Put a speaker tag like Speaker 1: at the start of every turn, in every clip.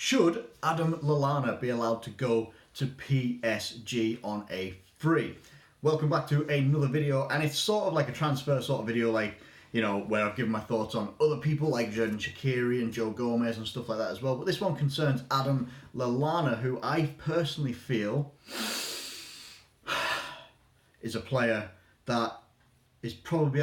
Speaker 1: Should Adam Lallana be allowed to go to PSG on a free? Welcome back to another video, and it's sort of like a transfer sort of video, like, you know, where I've given my thoughts on other people like Xherdan Shaqiri and Joe Gomez and stuff like that as well. But this one concerns Adam Lallana, who I personally feel is a player that is probably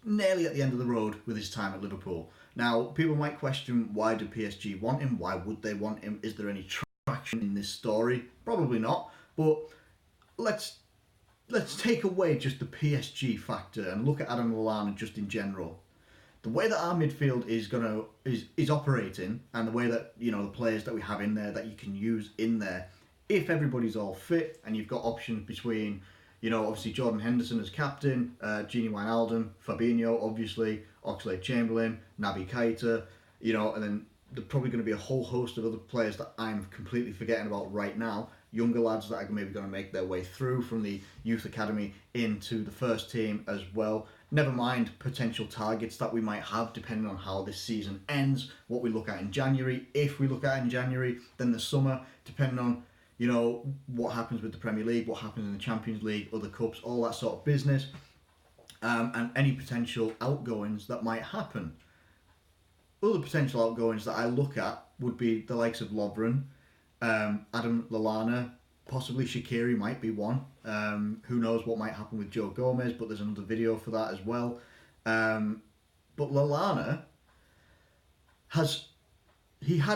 Speaker 1: nearly at the end of the road with his time at Liverpool. Now, people might question, why do PSG want him? Why would they want him? Is there any traction in this story? Probably not. But let's take away just the PSG factor and look at Adam Lallana just in general. The way that our midfield is operating, and the way that, you know, the players that we have in there that you can use in there, if everybody's all fit and you've got options between, you know, obviously Jordan Henderson as captain, Gini Wijnaldum, Fabinho, obviously, Oxlade-Chamberlain, Naby Keita, you know, and then there's probably going to be a whole host of other players that I'm completely forgetting about right now. Younger lads that are maybe going to make their way through from the youth academy into the first team as well. Never mind potential targets that we might have depending on how this season ends, what we look at in January. If we look at in January, then the summer, depending on, you know, what happens with the Premier League, what happens in the Champions League, other cups, all that sort of business, and any potential outgoings that might happen. Other potential outgoings that I look at would be the likes of Lovren, Adam Lallana, possibly Shaqiri might be one. Who knows what might happen with Joe Gomez, but there's another video for that as well. But Lallana had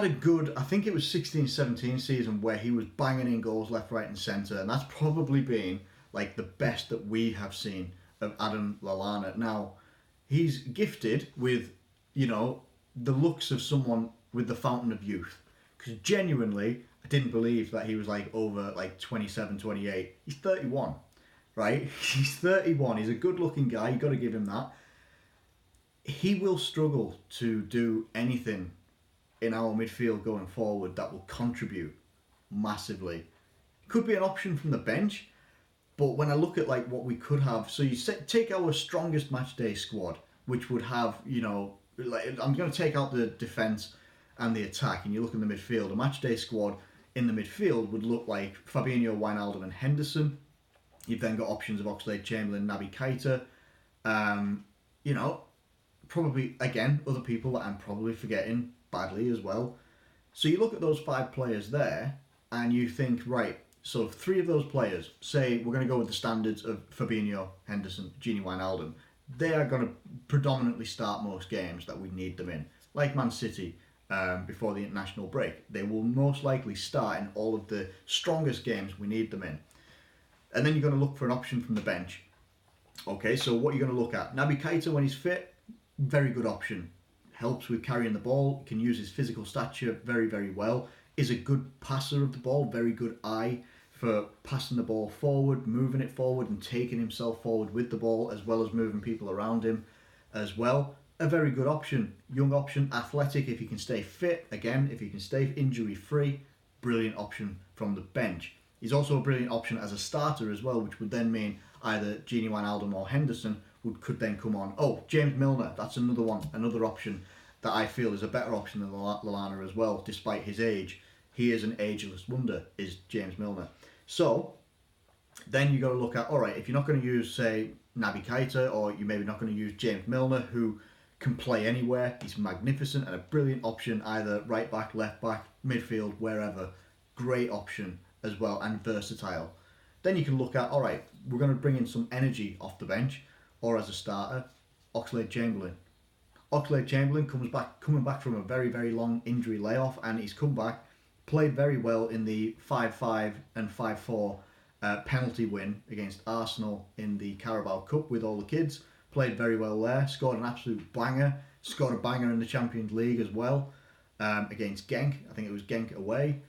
Speaker 1: a good, I think it was 16-17 season where he was banging in goals left, right and centre, and that's probably been like the best that we have seen of Adam Lallana. Now, he's gifted with, you know, the looks of someone with the fountain of youth, because genuinely I didn't believe that he was like over like 27, 28. He's 31, right? He's 31. He's a good looking guy. You've got to give him that. He will struggle to do anything in our midfield going forward that will contribute massively. Could be an option from the bench, but when I look at like what we could have, so you take our strongest match day squad, which would have, you know, like, I'm going to take out the defence and the attack, and you look in the midfield, a match day squad in the midfield would look like Fabinho, Wijnaldum and Henderson. You've then got options of Oxlade-Chamberlain, Naby Keita. You know, probably, again, other people that I'm probably forgetting badly as well. So you look at those 5 players there and you think, right, so 3 of those players, say we're going to go with the standards of Fabinho, Henderson, Gini Wijnaldum, they are going to predominantly start most games that we need them in. Like Man City, before the international break, they will most likely start in all of the strongest games we need them in. And then you're going to look for an option from the bench. Okay, so what you're going to look at, Naby Keita when he's fit, very good option. Helps with carrying the ball, can use his physical stature very, very well, is a good passer of the ball, very good eye for passing the ball forward, moving it forward and taking himself forward with the ball, as well as moving people around him as well. A very good option, young option, athletic if he can stay fit, again, if he can stay injury free, brilliant option from the bench. He's also a brilliant option as a starter as well, which would then mean either Gini Wijnaldum or Henderson could then come on. Oh, James Milner, that's another one, another option that I feel is a better option than Lallana as well, despite his age. He is an ageless wonder, is James Milner. So, then you got to look at, all right, if you're not going to use, say, Naby Keita, or you're maybe not going to use James Milner, who can play anywhere, he's magnificent and a brilliant option, either right back, left back, midfield, wherever. Great option as well, and versatile. Then you can look at, all right, we're going to bring in some energy off the bench, or as a starter, Oxlade-Chamberlain. Oxlade-Chamberlain coming back from a very, very long injury layoff, and he's come back, played very well in the 5-5 and 5-4 penalty win against Arsenal in the Carabao Cup with all the kids. Played very well there, scored an absolute banger, scored a banger in the Champions League as well, against Genk. I think it was Genk away.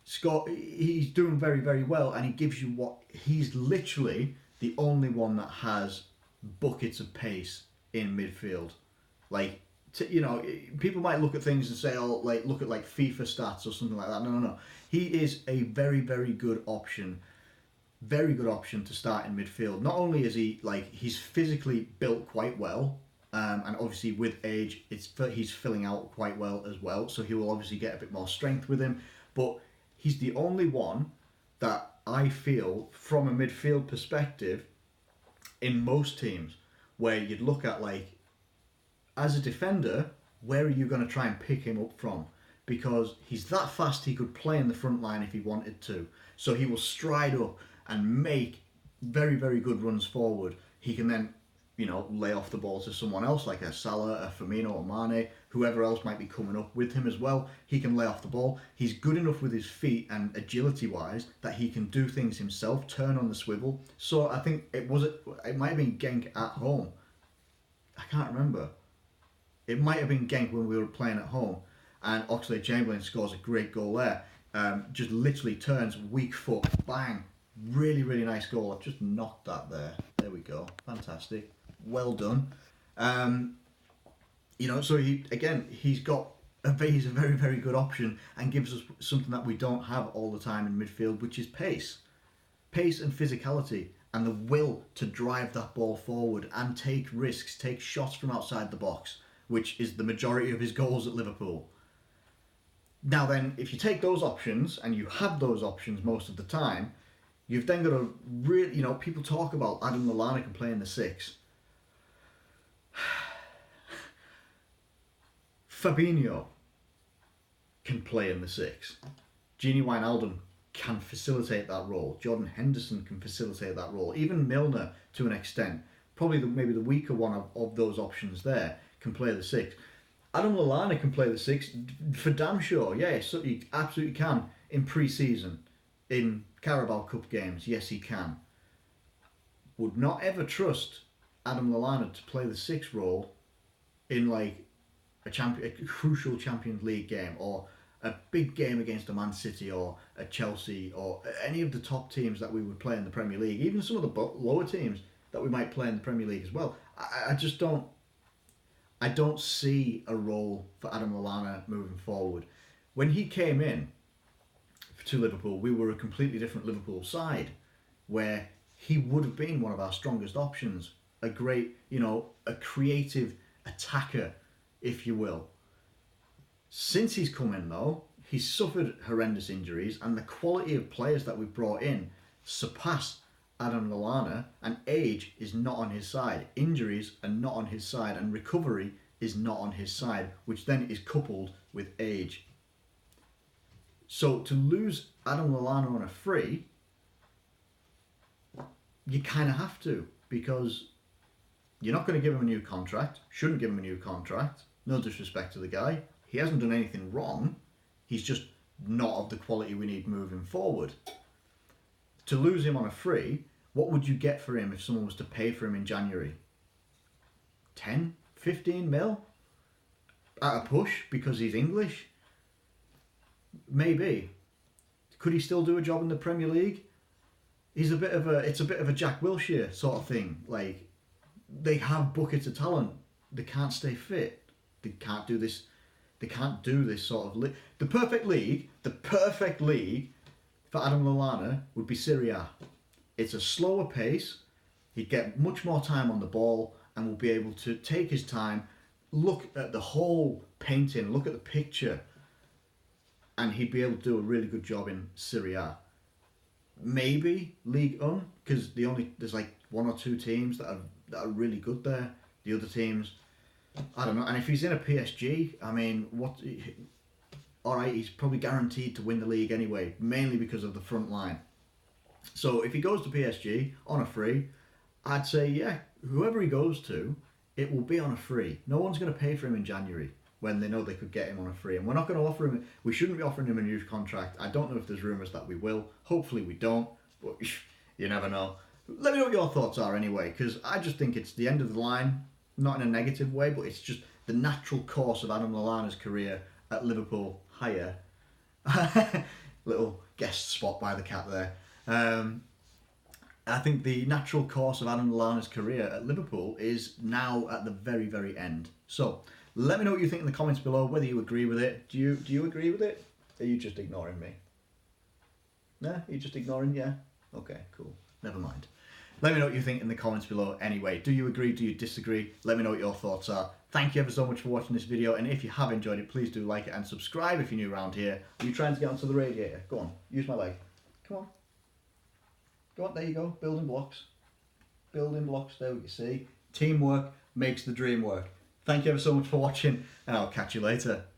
Speaker 1: He's doing very, very well, and he gives you what, he's literally the only one that has buckets of pace in midfield. Like, you know, people might look at things and say, oh, like, look at like FIFA stats or something like that. No. He is a very, very good option. Very good option to start in midfield. Not only is he, like, he's physically built quite well, And obviously with age, he's filling out quite well as well. So he will obviously get a bit more strength with him. But he's the only one that I feel, from a midfield perspective, in most teams, where you'd look at, like, as a defender, where are you going to try and pick him up from? Because he's that fast, he could play in the front line if he wanted to. So he will stride up and make very, very good runs forward. He can then, lay off the ball to someone else, like a Salah, a Firmino, or Mane, whoever else might be coming up with him as well. He can lay off the ball. He's good enough with his feet and agility-wise that he can do things himself, turn on the swivel. So I think it might have been Genk at home. I can't remember. It might have been Genk when we were playing at home, and Oxlade-Chamberlain scores a great goal there. Just literally turns, weak foot, bang. Really, really nice goal. I've just knocked that there. There we go. Fantastic. Well done. So he's a very, very good option and gives us something that we don't have all the time in midfield, which is pace. Pace and physicality and the will to drive that ball forward and take risks, take shots from outside the box, which is the majority of his goals at Liverpool. Now then, if you take those options, and you have those options most of the time, you've then got to really, people talk about Adam Lallana can play in the 6. Fabinho can play in the 6. Gini Wijnaldum can facilitate that role. Jordan Henderson can facilitate that role. Even Milner, to an extent, probably maybe the weaker one of those options there, can play the 6. Adam Lallana can play the 6 for damn sure. Yeah, so he absolutely can in pre-season, in Carabao Cup games. Yes, he can. Would not ever trust Adam Lallana to play the 6 role in like a crucial Champions League game, or a big game against a Man City or a Chelsea or any of the top teams that we would play in the Premier League, even some of the lower teams that we might play in the Premier League as well. I just don't. I don't see a role for Adam Lallana moving forward. When he came in to Liverpool, we were a completely different Liverpool side, where he would have been one of our strongest options. A great, a creative attacker, if you will. Since he's come in, though, he's suffered horrendous injuries, and the quality of players that we've brought in surpass Adam Lallana, and age is not on his side. Injuries are not on his side, and recovery is not on his side, which then is coupled with age. So to lose Adam Lallana on a free, you kind of have to, because you're not going to give him a new contract, shouldn't give him a new contract, no disrespect to the guy. He hasn't done anything wrong, he's just not of the quality we need moving forward. To lose him on a free, what would you get for him if someone was to pay for him in January? 10, 15 mil? At a push, because he's English? Maybe. Could he still do a job in the Premier League? It's a bit of a Jack Wilshere sort of thing. Like, they have buckets of talent. They can't stay fit. They can't do this. They can't do this sort of the perfect league for Adam Lallana would be Serie A. It's a slower pace. He'd get much more time on the ball and will be able to take his time, look at the whole painting, look at the picture, and he'd be able to do a really good job in Serie A. Maybe Ligue 1, because there's like 1 or 2 teams that are really good there. The other teams, I don't know. And if he's in a PSG, I mean, alright, he's probably guaranteed to win the league anyway, mainly because of the front line. So if he goes to PSG on a free, I'd say, yeah, whoever he goes to, it will be on a free. No one's going to pay for him in January when they know they could get him on a free. And we're not going to offer him, we shouldn't be offering him a new contract. I don't know if there's rumours that we will. Hopefully we don't, but you never know. Let me know what your thoughts are anyway, because I just think it's the end of the line, not in a negative way, but it's just the natural course of Adam Lallana's career at Liverpool. Higher. Little guest spot by the cat there. I think the natural course of Adam Lallana's career at Liverpool is now at the very, very end. So, let me know what you think in the comments below, whether you agree with it. Do you agree with it? Are you just ignoring me? No? Are you just ignoring? Yeah? Okay, cool. Never mind. Let me know what you think in the comments below anyway. Do you agree? Do you disagree? Let me know what your thoughts are. Thank you ever so much for watching this video, and if you have enjoyed it, please do like it and subscribe if you're new around here. Are you trying to get onto the radiator? Go on, use my leg. Come on. Go on, there you go. Building blocks. Building blocks, there we see. Teamwork makes the dream work. Thank you ever so much for watching, and I'll catch you later.